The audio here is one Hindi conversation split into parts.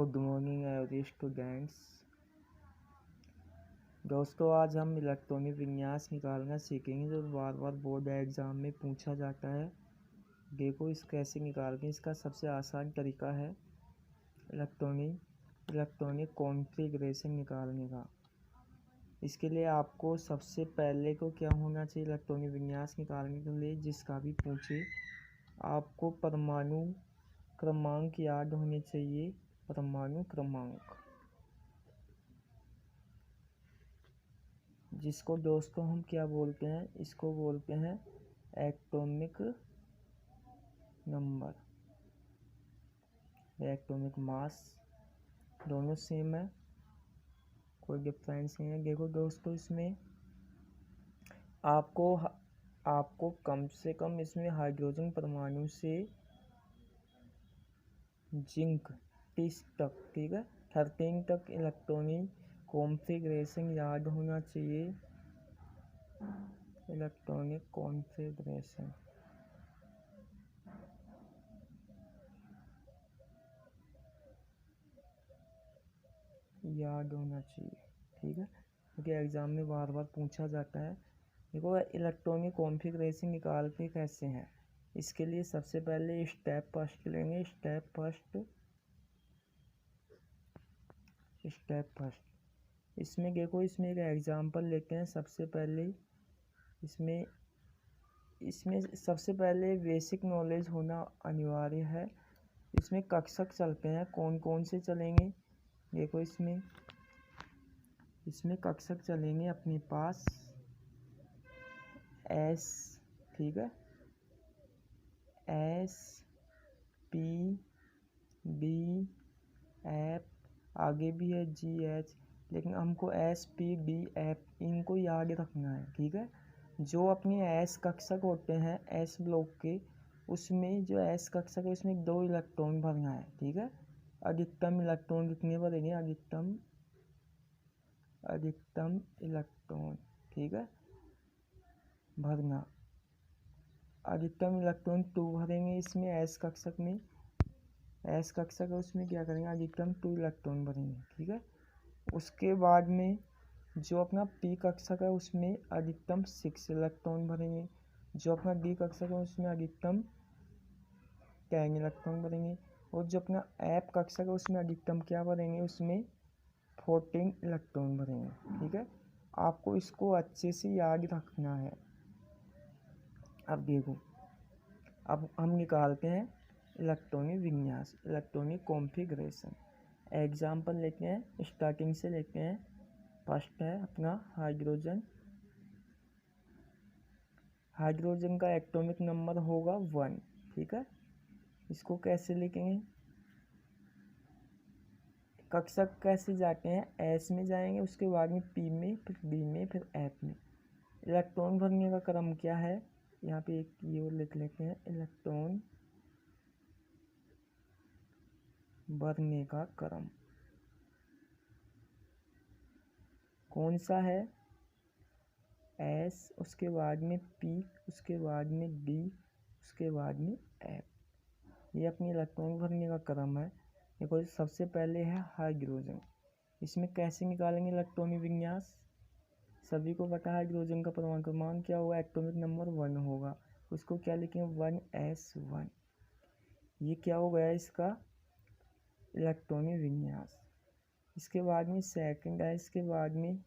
Good morning every students. दोस्तों, आज हम इलेक्ट्रॉनिक विन्यास निकालना सीखेंगे जो बार बार बोर्ड एग्ज़ाम में पूछा जाता है। देखो इस कैसे निकालते हैं। इसका सबसे आसान तरीका है इलेक्ट्रॉनिक कॉन्फ़िगरेशन निकालने का। इसके लिए आपको सबसे पहले को क्या होना चाहिए, इलेक्ट्रॉनिक विन्यास निकालने के लिए जिसका भी पूछे आपको परमाणु क्रमांक याद होने चाहिए। परमाणु क्रमांक, जिसको दोस्तों हम क्या बोलते हैं, इसको बोलते हैं एटॉमिक नंबर, एटॉमिक मास। दोनों सेम है, कोई डिफरेंस नहीं है। देखो दोस्तों, इसमें आपको कम से कम इसमें हाइड्रोजन परमाणु से जिंक 30 तक, ठीक है, 13 तक इलेक्ट्रॉनिक कॉन्फ़िगरेशन याद होना चाहिए। इलेक्ट्रॉनिक कॉन्फ़िगरेशन याद होना चाहिए, ठीक है, क्योंकि एग्ज़ाम में बार बार पूछा जाता है। देखो इलेक्ट्रॉनिक कॉन्फ़िगरेशन निकालते कैसे हैं, इसके लिए सबसे पहले स्टेप फर्स्ट लेंगे। स्टेप फर्स्ट इसमें देखो, इसमें एक एग्जांपल लेते हैं। सबसे पहले इसमें सबसे पहले बेसिक नॉलेज होना अनिवार्य है। इसमें कक्षक चलते हैं, कौन कौन से चलेंगे। देखो इसमें कक्षक चलेंगे अपने पास एस, ठीक है, एस पी बी एफ, आगे भी है जी एच, लेकिन हमको एस पी डी एफ इनको याद रखना है, ठीक है। जो अपने एस कक्षक होते हैं एस ब्लॉक के, उसमें जो एस कक्षक है उसमें 2 इलेक्ट्रॉन भरना है, ठीक है। अधिकतम इलेक्ट्रॉन कितने भरेंगे, अधिकतम इलेक्ट्रॉन, ठीक है, भरना। अधिकतम इलेक्ट्रॉन 2 भरेंगे इसमें एस कक्षक में। एस कक्षक है उसमें क्या करेंगे, अधिकतम 2 इलेक्ट्रॉन भरेंगे, ठीक है। उसके बाद में जो अपना पी कक्षक है उसमें अधिकतम 6 इलेक्ट्रॉन भरेंगे। जो अपना डी कक्षक है उसमें अधिकतम 10 इलेक्ट्रॉन भरेंगे। और जो अपना एफ कक्षक है उसमें अधिकतम क्या भरेंगे, उसमें 14 इलेक्ट्रॉन भरेंगे, ठीक है। आपको इसको अच्छे से याद रखना है। अब देखो, अब हम निकालते हैं इलेक्ट्रॉनिक विन्यास, इलेक्ट्रॉनिक कॉन्फ़िगरेशन। एग्जाम्पल लेते हैं, स्टार्टिंग से लेते हैं। फर्स्ट है अपना हाइड्रोजन का एटॉमिक नंबर होगा 1, ठीक है। इसको कैसे लिखेंगे, कक्षक कैसे जाते हैं, एस में जाएंगे, उसके बाद में पी में, फिर डी में, फिर एफ में। इलेक्ट्रॉन भरने का क्रम क्या है, यहाँ पे एक ये और लिख लेते हैं, इलेक्ट्रॉन भरने का क्रम कौन सा है, एस, उसके बाद में पी, उसके बाद में डी, उसके बाद में एफ। ये अपनी इलेक्ट्रॉन भरने का क्रम है। देखो सबसे पहले है हाइड्रोजन। इसमें कैसे निकालेंगे इलेक्ट्रॉनिक विन्यास, सभी को पता है हाइड्रोजन का परमाणु क्रमांक क्या होगा, एटॉमिक नंबर 1 होगा। उसको क्या लिखेंगे, 1s1। ये क्या हो गया इसका इलेक्ट्रॉनिक विन्यास। इसके बाद में सेकंड है, इसके बाद में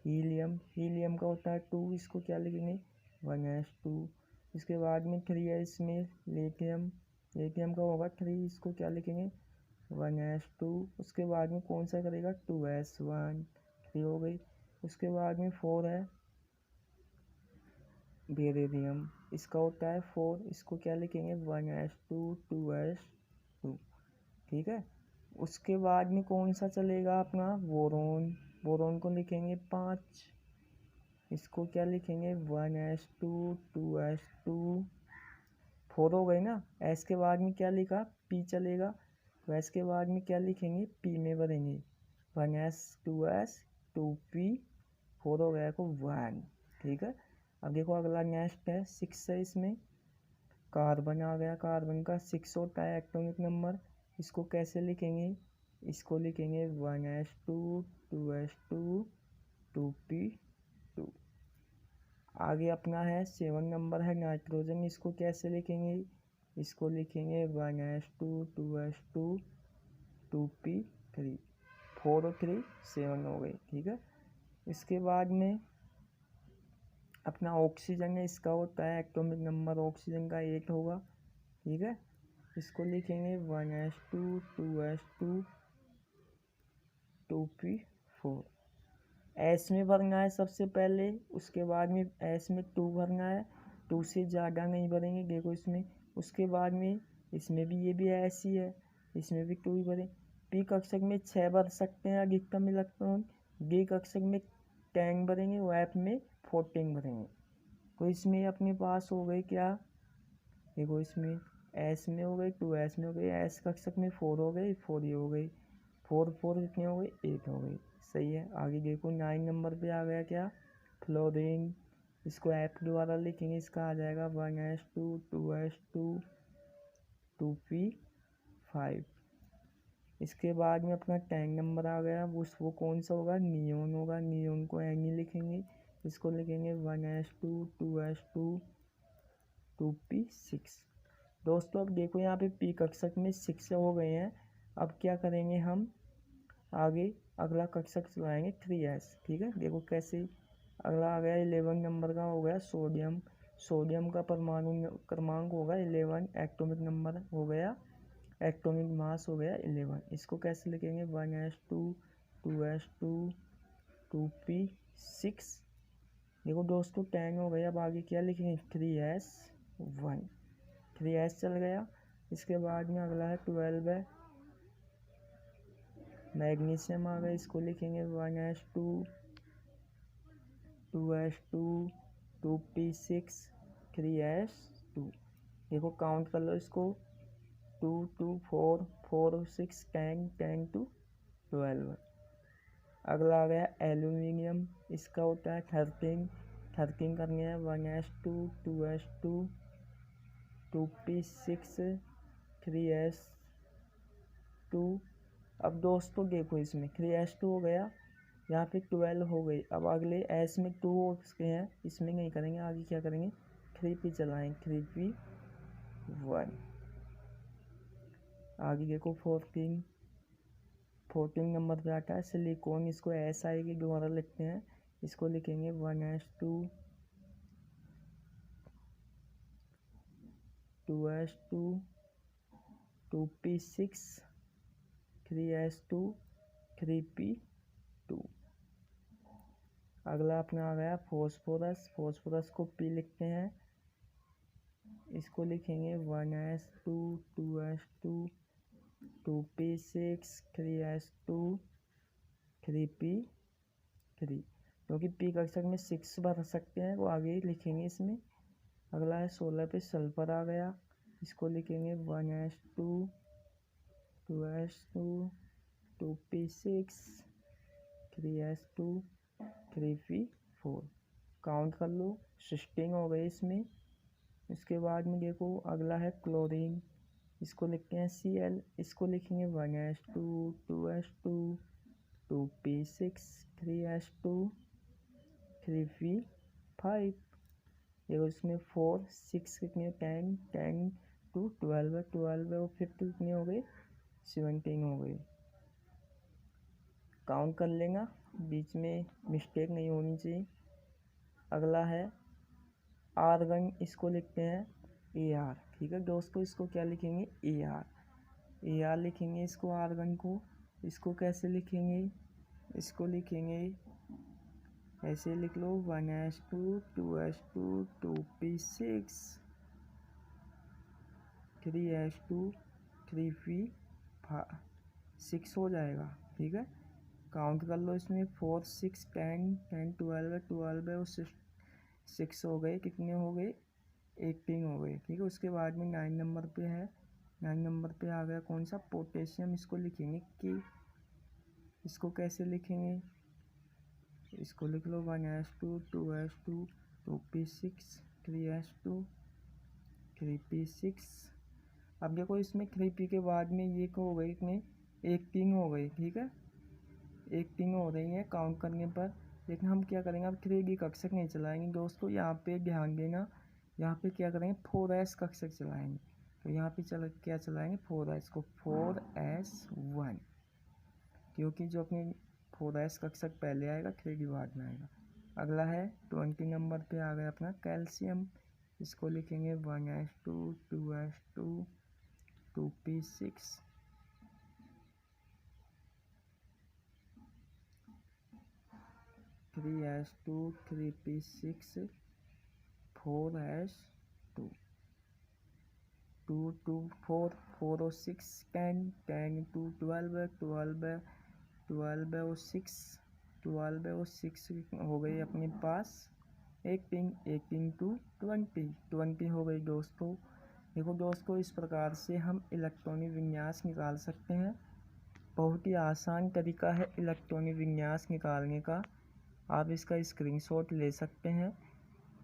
हीलियम का होता है 2, इसको क्या लिखेंगे, 1s2। इसके बाद में 3 है, इसमें लिथियम का होगा 3, इसको क्या लिखेंगे, 1s2। उसके बाद में कौन सा करेगा, 2s1, 3 हो गई। उसके बाद में 4 है बेरिलियम, इसका होता है 4, इसको क्या लिखेंगे, 1s2, 2s2, ठीक है। उसके बाद में कौन सा चलेगा अपना बोरोन को लिखेंगे 5, इसको क्या लिखेंगे, 1s2, 2s2, 4 हो गए ना। एस के बाद में क्या लिखा, पी चलेगा, तो एस के बाद में क्या लिखेंगे, पी में भरेंगे, 1s, 2s, 2p, 4 हो गया को 1, ठीक है। अब देखो अगला नेक्स्ट है 6 है, इसमें कार्बन आ गया। कार्बन का 6 होता है एटॉमिक नंबर, इसको कैसे लिखेंगे, इसको लिखेंगे 1s2 2s2 2p2। आगे अपना है 7 नंबर है नाइट्रोजन, इसको कैसे लिखेंगे, इसको लिखेंगे 1s2 2s2 2p3। 4 और 3 7 हो गए, ठीक है। इसके बाद में अपना ऑक्सीजन है, इसका होता है एटॉमिक नंबर ऑक्सीजन का 8 होगा, ठीक है। इसको लिखेंगे 1s2 2s2 2p4। एस में भरना है सबसे पहले, उसके बाद में एस में 2 भरना है, 2 से ज़्यादा नहीं भरेंगे, देखो इसमें। उसके बाद में इसमें भी ये भी एस ही है, इसमें भी 2 ही भरें। पी कक्षक में 6 भर सकते हैं अधिकतम इलेक्ट्रॉन, डी कक्षक में 10 भरेंगे, और एफ में 14 भरेंगे। तो इसमें अपने पास हो गए क्या, देखो इसमें एस में हो गए 2, एस में हो गए, एस कक्षक में 4 हो गए, 4 ये हो गई, 4 4 कितने हो गए, 8 हो गई, सही है। आगे देखो 9 नंबर पे आ गया क्या, फ्लोरीन। इसको एफ द्वारा लिखेंगे, इसका आ जाएगा 1s2 2s2 2p5। इसके बाद में अपना 10 नंबर आ गया, वो कौन सा होगा, नियोन होगा, नियोन को एन ही लिखेंगे, इसको लिखेंगे 1s2 2s2 2p6। दोस्तों अब देखो यहाँ पे पी कक्षक में 6 हो गए हैं। अब क्या करेंगे हम, आगे अगला कक्षक चलाएंगे 3s, ठीक है। देखो कैसे, अगला आ गया 11 नंबर का हो गया सोडियम। सोडियम का परमाणु क्रमांक होगा 11, एटॉमिक नंबर हो गया, एटॉमिक मास हो गया 11। इसको कैसे लिखेंगे, 1s2 2s2 2p6। देखो दोस्तों 10 हो गया, अब आगे क्या लिखेंगे, 3s1, 3s चल गया। इसके बाद में अगला है 12 है, मैग्नीशियम आ गया, इसको लिखेंगे 1s2 2s2 2p6 3s2। देखो काउंट कर लो इसको, 2 2 4 4 6 10 10 to 12। अगला आ गया एल्यूमिनियम, इसका होता है 13, 13 करनी है, 1s2 2s2 2p6 3s2। अब दोस्तों देखो इसमें 3s2 हो गया, यहाँ पे 12 हो गई। अब अगले एस में 2 हो चुके हैं, इसमें नहीं करेंगे, आगे क्या करेंगे 3p चलाएंगे, 3p1। आगे देखो 14 नंबर पे आता है सिलिकॉन, इसको एस आई के द्वारा लिखते हैं, इसको लिखेंगे 1s2 2s2 2p6 3s2 3p2। अगला अपना आ गया फॉस्फोरस, फॉस्फोरस को पी लिखते हैं, इसको लिखेंगे 1s2 2s2 2p6 3s2 3p3। क्योंकि पी कक्षक में 6 भर सकते हैं, वो आगे लिखेंगे इसमें। अगला है 16 पे सल्फर आ गया, इसको लिखेंगे 1s2 2s2 2p6 3s2 3p4। Count कर लो, 16 हो गए इसमें। इसके बाद में देखो अगला है क्लोरीन, इसको लिखते हैं Cl, इसको लिखेंगे 1s2 2s2 2p6 3s2 3p5। देखो इसमें 4 6 कितने 10 10 to 12 है, 12 और 5 कितने हो गए 17 हो गए। काउंट कर लेना, बीच में मिस्टेक नहीं होनी चाहिए। अगला है आर्गन, इसको लिखते हैं Ar, ठीक है दोस्तों। इसको क्या लिखेंगे Ar लिखेंगे इसको, आर्गन को। इसको कैसे लिखेंगे, इसको लिखेंगे ऐसे लिख लो 1s2 2s2 2p6 3s2 3p6 हो जाएगा, ठीक है। काउंट कर लो, इसमें 4 6 10 10 12 है, 12 है और 6 हो गए, कितने हो गए 18 हो गए, ठीक है। उसके बाद में 9 नंबर पे है, 9 नंबर पे आ गया कौन सा, पोटेशियम। इसको लिखेंगे कि, इसको कैसे लिखेंगे, इसको लिख लो 1s2 2s2 2p6 3s2 3p6। अब देखो इसमें 3p के बाद में ये को हो गई, इतने 18 हो गई, ठीक है, 18 हो रही है काउंट करने पर। लेकिन हम क्या करेंगे, अब 3d कक्षक नहीं चलाएंगे दोस्तों, यहाँ पे ध्यान देना, यहाँ पे क्या करेंगे 4s कक्षक चलाएंगे। तो यहाँ पे क्या चलाएंगे 4s को, 4s1, क्योंकि जो अपने 4s कक्षक पहले आएगा 3d बाद में आएगा। अगला है 20 नंबर पे आ गया अपना कैल्शियम, इसको लिखेंगे 1s2, 2s2, 2p6, 3s2, 3p6, 4s2, 2 2 4 4 और 6 10 10 2 12 है, 12 और 6, 12 और 6 हो गई अपने पास 18 टू 20 हो गई दोस्तों। देखो दोस्तों, इस प्रकार से हम इलेक्ट्रॉनिक विन्यास निकाल सकते हैं। बहुत ही आसान तरीका है इलेक्ट्रॉनिक विन्यास निकालने का, आप इसका स्क्रीनशॉट ले सकते हैं,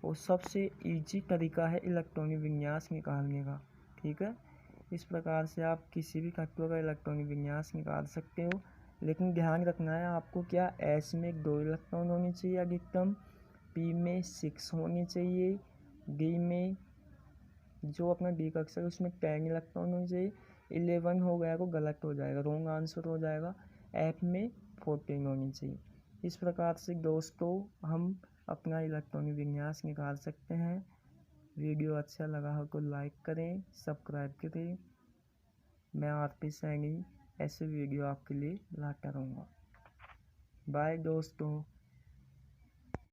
और सबसे इजी तरीका है इलेक्ट्रॉनिक विन्यास निकालने का, ठीक है। इस प्रकार से आप किसी भी तत्व का इलेक्ट्रॉनिक विन्यास निकाल सकते हो। लेकिन ध्यान रखना है आपको, क्या S में 2 इलेक्ट्रॉन होनी चाहिए अधिकतम, P में 6 होनी चाहिए, D में जो अपना D कक्षक है उसमें 10 इलेक्ट्रॉन होनी चाहिए, 11 हो गया तो गलत हो जाएगा, रॉन्ग आंसर हो जाएगा, F में 14 होनी चाहिए। इस प्रकार से दोस्तों हम अपना इलेक्ट्रॉनिक विन्यास निकाल सकते हैं। वीडियो अच्छा लगा हो तो लाइक करें, सब्सक्राइब करें। मैं आरपी सैनी ऐसे वीडियो आपके लिए लाता रहूँगा। बाय दोस्तों।